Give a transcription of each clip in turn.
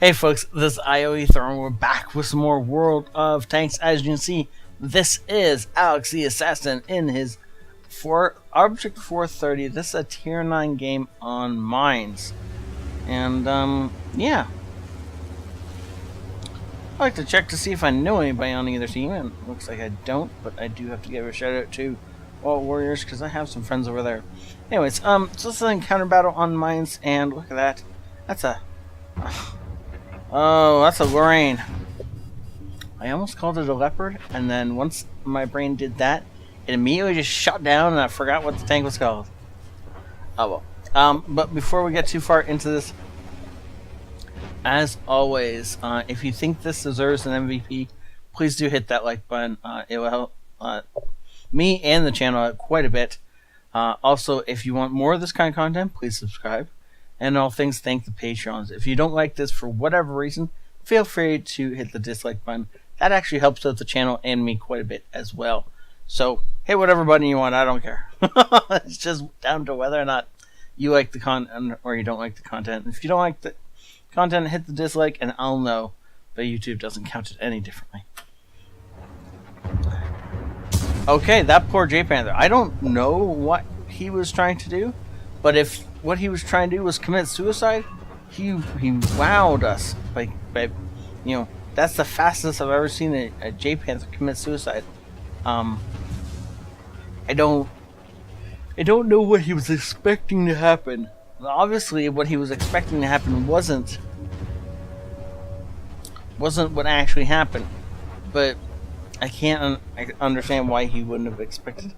Hey folks, this is ioEther and we're back with some more World of Tanks. As you can see, this is Alex the Assassin in his Object 430. This is a tier 9 game on mines. And yeah. I'd like to check to see if I know anybody on either team, and it looks like I don't, but I do have to give a shout out to WoT Warriors because I have some friends over there. Anyways, so this is an encounter battle on mines, and look at that. That's a oh, that's a Lorraine. I almost called it a leopard, and then once my brain did that, it immediately just shut down, and I forgot what the tank was called. Oh well. But before we get too far into this, as always, if you think this deserves an MVP, please do hit that like button. It will help me and the channel out quite a bit. Also, if you want more of this kind of content, please subscribe. And all things, thank the Patreons. If you don't like this for whatever reason, feel free to hit the dislike button. That actually helps out the channel and me quite a bit as well. So, hit whatever button you want, I don't care. It's just down to whether or not you like the content or you don't like the content. If you don't like the content, hit the dislike and I'll know. But YouTube doesn't count it any differently. Okay, that poor J-Panther. I don't know what he was trying to do, but if what he was trying to do was commit suicide, he wowed us by you know, that's the fastest I've ever seen a J-Panther commit suicide. I don't know what he was expecting to happen. Obviously, what he was expecting to happen wasn't what actually happened, but I can't understand why he wouldn't have expected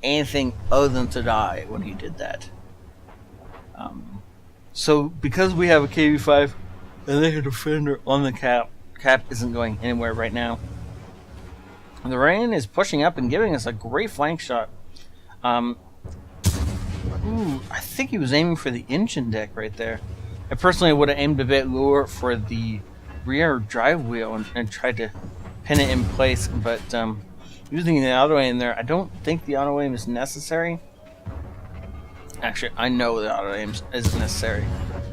anything other than to die when he did that. So because we have a KV5 and they have a defender on the cap isn't going anywhere right now. The rain is pushing up and giving us a great flank shot. Ooh, I think he was aiming for the engine deck right there. I personally would have aimed a bit lower for the rear drive wheel and tried to pin it in place, but using the auto aim there, I don't think the auto aim is necessary. Actually, I know the auto aim isn't necessary.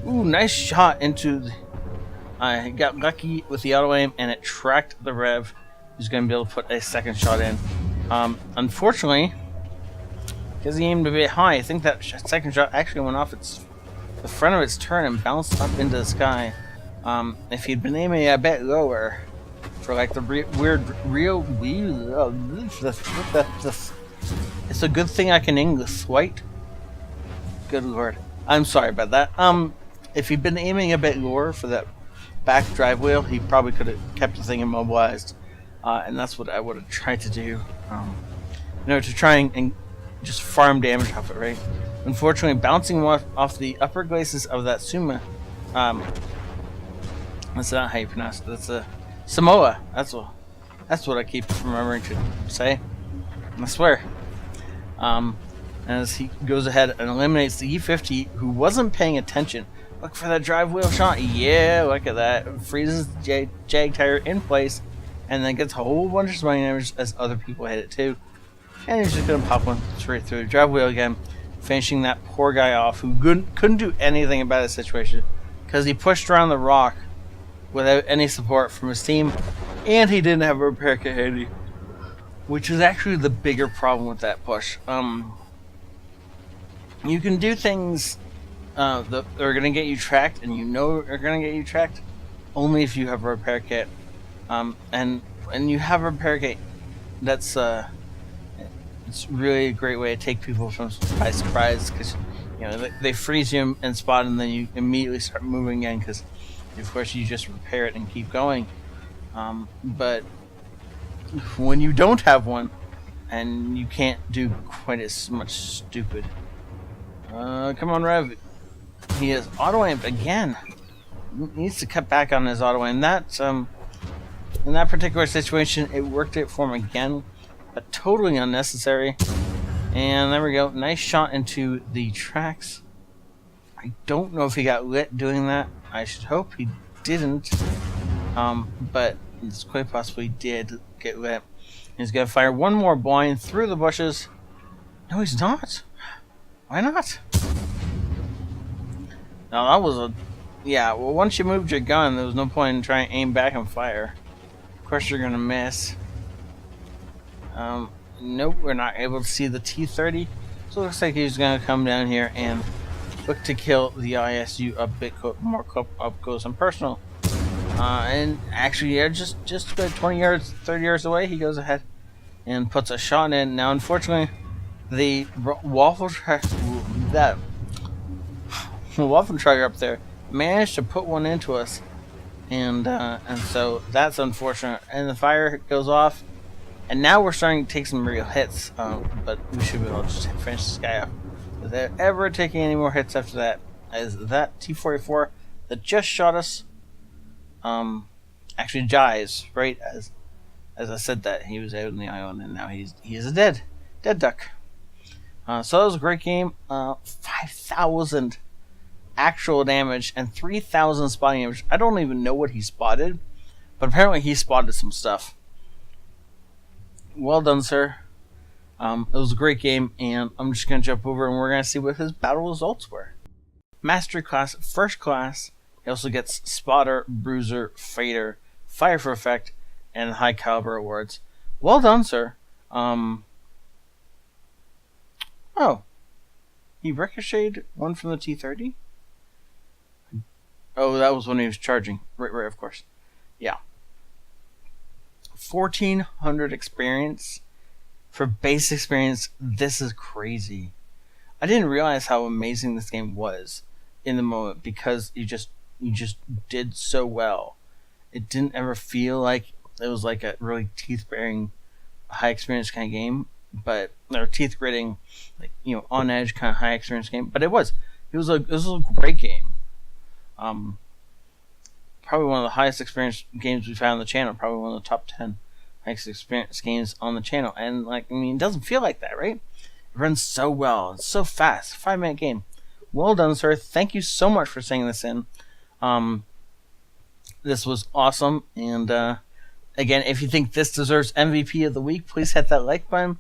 Ooh, nice shot into the... I got lucky with the auto aim and it tracked the Rev. He's going to be able to put a second shot in. Unfortunately, because he aimed a bit high, I think that second shot actually went off the front of its turn and bounced up into the sky. If he'd been aiming a bit lower, for like the it's a good thing I can English, right? Good lord. I'm sorry about that. If he'd been aiming a bit lower for that back drive wheel, he probably could have kept the thing immobilized. And that's what I would have tried to do. You know, to try and just farm damage off it, right? Unfortunately, bouncing off the upper glacis of that Suma, that's not how you pronounce it. That's a Samoa. That's what I keep remembering to say. I swear. As he goes ahead and eliminates the E50, who wasn't paying attention. Look for that drive wheel shot. Yeah, look at that. Freezes the Jag tire in place, and then gets a whole bunch of smiting damage as other people hit it too. And he's just gonna pop one straight through the drive wheel again, finishing that poor guy off who couldn't do anything about the situation because he pushed around the rock without any support from his team, and he didn't have a repair kit handy, which is actually the bigger problem with that push. You can do things that are going to get you tracked, and you know are going to get you tracked only if you have a repair kit. And you have a repair kit, that's it's really a great way to take people by surprise, because you know they freeze you and spot, and then you immediately start moving again, because of course you just repair it and keep going. But when you don't have one, and you can't do quite as much stupid. Come on, Rev. He is auto aimed again. He needs to cut back on his auto aim. That in that particular situation, it worked it for him again, but totally unnecessary. And there we go. Nice shot into the tracks. I don't know if he got lit doing that. I should hope he didn't. But it's quite possible he did get lit. He's gonna fire one more blind through the bushes. No, he's not. Why not? Now that was a Yeah, well, once you moved your gun, there was no point in trying to aim back and fire. Of course, you're gonna miss. Nope, we're not able to see the T-30. So it looks like he's gonna come down here and look to kill the ISU a bit more up close and personal. And actually, yeah, just about 20 yards, 30 yards away, he goes ahead and puts a shot in. Now, unfortunately, the waffle truck that waffle trucker up there managed to put one into us, and so that's unfortunate. And the fire goes off, and now we're starting to take some real hits. But we should be able to just finish this guy up without ever taking any more hits after that. As that T-44 that just shot us, actually dies right as I said that he was out in the island, and now he is a dead duck. So that was a great game. 5,000 actual damage and 3,000 spotting damage. I don't even know what he spotted, but apparently he spotted some stuff. Well done, sir. It was a great game, and I'm just going to jump over and we're going to see what his battle results were. Master class, first class. He also gets spotter, bruiser, fader, fire for effect, and high caliber awards. Well done, sir. Oh, he ricocheted one from the T-30. Oh, that was when he was charging. Right, of course. Yeah. 1,400 experience. For base experience, this is crazy. I didn't realize how amazing this game was in the moment because you just did so well. It didn't ever feel like it was like a really teeth-bearing, high experience kind of game, but or teeth gritting, like on edge kind of high experience game. But it was a great game. Probably one of the highest experience games we've had on the channel. Probably one of the top 10 highest experience games on the channel. And it doesn't feel like that, right? It runs so well. It's so fast. 5-minute game. Well done, sir. Thank you so much for sending this in. This was awesome. And again, if you think this deserves MVP of the week, please hit that like button.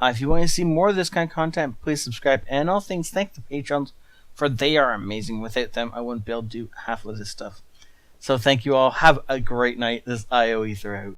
If you want to see more of this kind of content, please subscribe. And all things, thank the patrons, for they are amazing. Without them, I wouldn't be able to do half of this stuff. So thank you all. Have a great night. This is ioEther out.